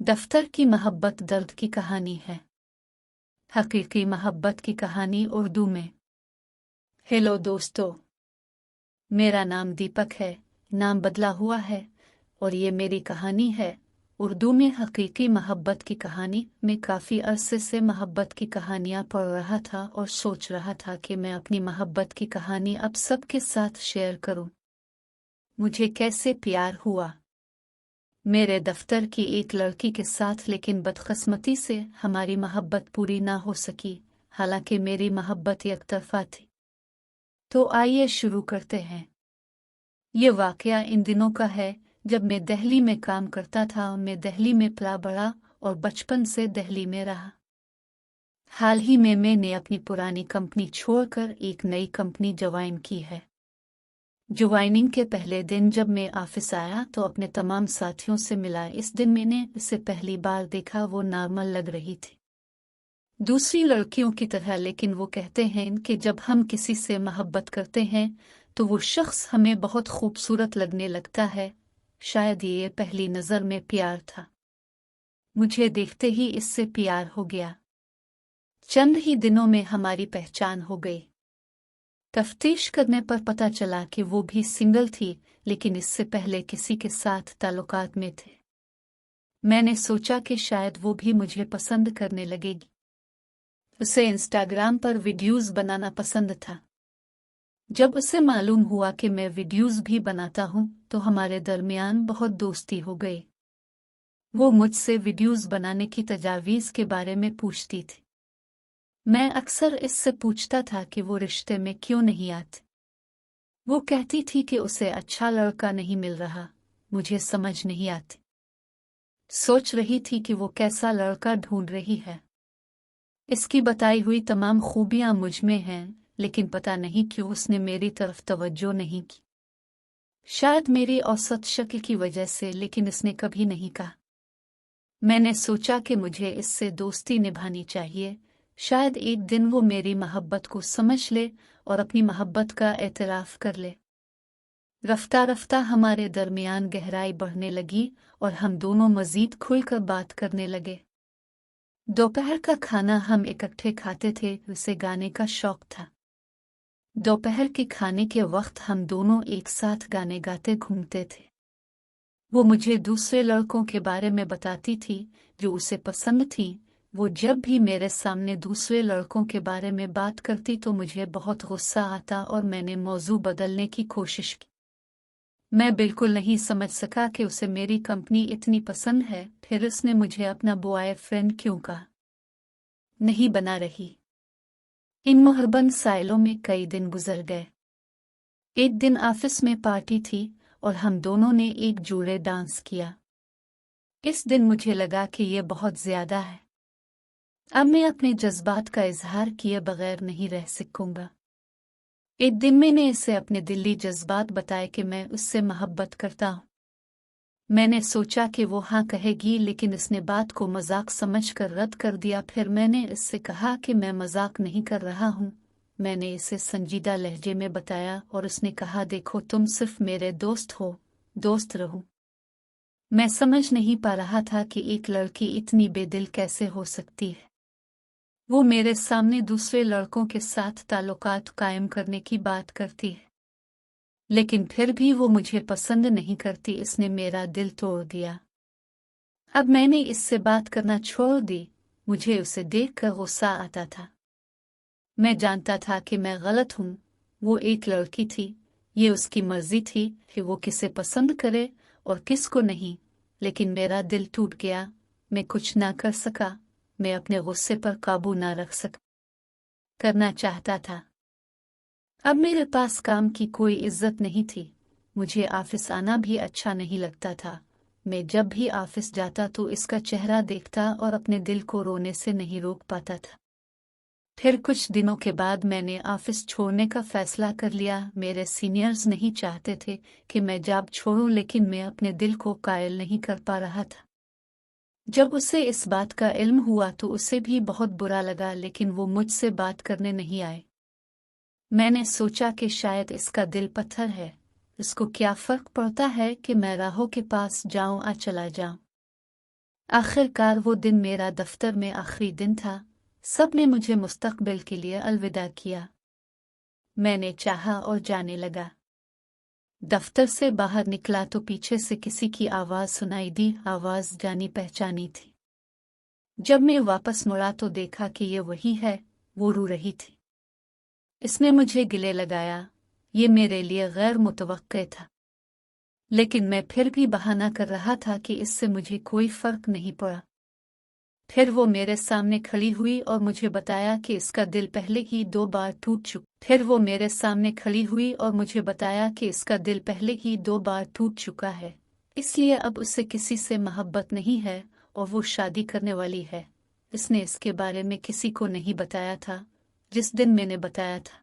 दफ्तर की मोहब्बत दर्द की कहानी है। हकीकी मोहब्बत की कहानी उर्दू में। हेलो दोस्तों, मेरा नाम दीपक है। नाम बदला हुआ है और ये मेरी कहानी है उर्दू में। हकीकी मोहब्बत की कहानी में काफ़ी अरसे से मोहब्बत की कहानियाँ पढ़ रहा था और सोच रहा था कि मैं अपनी मोहब्बत की कहानी अब सबके साथ शेयर करूं। मुझे कैसे प्यार हुआ मेरे दफ्तर की एक लड़की के साथ, लेकिन बदकिस्मती से हमारी मोहब्बत पूरी ना हो सकी। हालांकि मेरी मोहब्बत एक तरफा थी। तो आइए शुरू करते हैं। ये वाकया इन दिनों का है जब मैं दिल्ली में काम करता था। मैं दिल्ली में पला बड़ा और बचपन से दिल्ली में रहा। हाल ही में मैंने अपनी पुरानी कंपनी छोड़कर एक नई कंपनी ज्वाइन की है। ज्वाइनिंग के पहले दिन जब मैं ऑफिस आया तो अपने तमाम साथियों से मिला। इस दिन मैंने उसे पहली बार देखा। वो नॉर्मल लग रही थी, दूसरी लड़कियों की तरह, लेकिन वो कहते हैं कि जब हम किसी से मोहब्बत करते हैं तो वो शख्स हमें बहुत खूबसूरत लगने लगता है। शायद ये पहली नज़र में प्यार था। मुझे देखते ही इससे प्यार हो गया। चंद ही दिनों में हमारी पहचान हो गई। तफ्तीश करने पर पता चला कि वो भी सिंगल थी, लेकिन इससे पहले किसी के साथ ताल्लुकात में थे। मैंने सोचा कि शायद वो भी मुझे पसंद करने लगेगी। उसे इंस्टाग्राम पर वीडियोस बनाना पसंद था। जब उसे मालूम हुआ कि मैं वीडियोस भी बनाता हूँ तो हमारे दरमियान बहुत दोस्ती हो गई। वो मुझसे वीडियोस बनाने की तजावीज़ के बारे में पूछती थी। मैं अक्सर इससे पूछता था कि वो रिश्ते में क्यों नहीं आती। वो कहती थी कि उसे अच्छा लड़का नहीं मिल रहा। मुझे समझ नहीं आती। सोच रही थी कि वो कैसा लड़का ढूंढ रही है। इसकी बताई हुई तमाम खूबियां मुझ में हैं, लेकिन पता नहीं क्यों उसने मेरी तरफ तवज्जो नहीं की। शायद मेरी औसत शक्ल की वजह से, लेकिन इसने कभी नहीं कहा। मैंने सोचा कि मुझे इससे दोस्ती निभानी चाहिए। शायद एक दिन वो मेरी मोहब्बत को समझ ले और अपनी मोहब्बत का एतराफ़ कर ले। रफ्ता रफ्ता हमारे दरमियान गहराई बढ़ने लगी और हम दोनों मज़ीद खुलकर बात करने लगे। दोपहर का खाना हम इकट्ठे खाते थे। उसे गाने का शौक था। दोपहर के खाने के वक्त हम दोनों एक साथ गाने गाते घूमते थे। वो मुझे दूसरे लड़कों के बारे में बताती थी जो उसे पसंद थी। वो जब भी मेरे सामने दूसरे लड़कों के बारे में बात करती तो मुझे बहुत गुस्सा आता और मैंने मौजू बदलने की कोशिश की। मैं बिल्कुल नहीं समझ सका कि उसे मेरी कंपनी इतनी पसंद है, फिर उसने मुझे अपना बॉयफ्रेंड क्यों कहा नहीं बना रही। इन मुहरबन साइलों में कई दिन गुजर गए। एक दिन ऑफिस में पार्टी थी और हम दोनों ने एक जोड़े डांस किया। इस दिन मुझे लगा कि यह बहुत ज्यादा है। अब मैं अपने जज्बात का इजहार किए बगैर नहीं रह सकूंगा। एक दिन मैंने इसे अपने दिली जज्बात बताए कि मैं उससे मोहब्बत करता हूँ। मैंने सोचा कि वो हाँ कहेगी, लेकिन इसने बात को मजाक समझकर रद्द कर दिया। फिर मैंने इससे कहा कि मैं मजाक नहीं कर रहा हूँ। मैंने इसे संजीदा लहजे में बताया और उसने कहा, देखो तुम सिर्फ मेरे दोस्त हो, दोस्त रहो। मैं समझ नहीं पा रहा था कि एक लड़की इतनी बेदिल कैसे हो सकती है। वो मेरे सामने दूसरे लड़कों के साथ ताल्लुकात कायम करने की बात करती है, लेकिन फिर भी वो मुझे पसंद नहीं करती। इसने मेरा दिल तोड़ दिया। अब मैंने इससे बात करना छोड़ दी। मुझे उसे देखकर गुस्सा आता था। मैं जानता था कि मैं गलत हूँ। वो एक लड़की थी। ये उसकी मर्जी थी कि वो किसे पसंद करे और किसको नहीं, लेकिन मेरा दिल टूट गया। मैं कुछ ना कर सका। मैं अपने गुस्से पर काबू ना रख सका। करना चाहता था। अब मेरे पास काम की कोई इज्जत नहीं थी। मुझे ऑफिस आना भी अच्छा नहीं लगता था। मैं जब भी ऑफिस जाता तो इसका चेहरा देखता और अपने दिल को रोने से नहीं रोक पाता था। फिर कुछ दिनों के बाद मैंने ऑफिस छोड़ने का फैसला कर लिया। मेरे सीनियर्स नहीं चाहते थे कि मैं जॉब छोड़ूं, लेकिन मैं अपने दिल को कायल नहीं कर पा रहा था। जब उसे इस बात का इल्म हुआ तो उसे भी बहुत बुरा लगा, लेकिन वो मुझसे बात करने नहीं आए। मैंने सोचा कि शायद इसका दिल पत्थर है। इसको क्या फर्क पड़ता है कि मैं राहों के पास जाऊं या चला जाऊं। आखिरकार वो दिन मेरा दफ्तर में आखिरी दिन था। सब ने मुझे मुस्तकबिल के लिए अलविदा किया। मैंने चाहा और जाने लगा। दफ्तर से बाहर निकला तो पीछे से किसी की आवाज़ सुनाई दी। आवाज़ जानी पहचानी थी। जब मैं वापस मुड़ा तो देखा कि ये वही है। वो रो रही थी। इसने मुझे गले लगाया। ये मेरे लिए गैर मुतवक्के था, लेकिन मैं फिर भी बहाना कर रहा था कि इससे मुझे कोई फर्क नहीं पड़ा। फिर वो मेरे सामने खड़ी हुई और मुझे बताया कि इसका दिल पहले ही 2 बार टूट चुका है, इसलिए अब उसे किसी से मोहब्बत नहीं है और वो शादी करने वाली है। इसने इसके बारे में किसी को नहीं बताया था जिस दिन मैंने बताया था।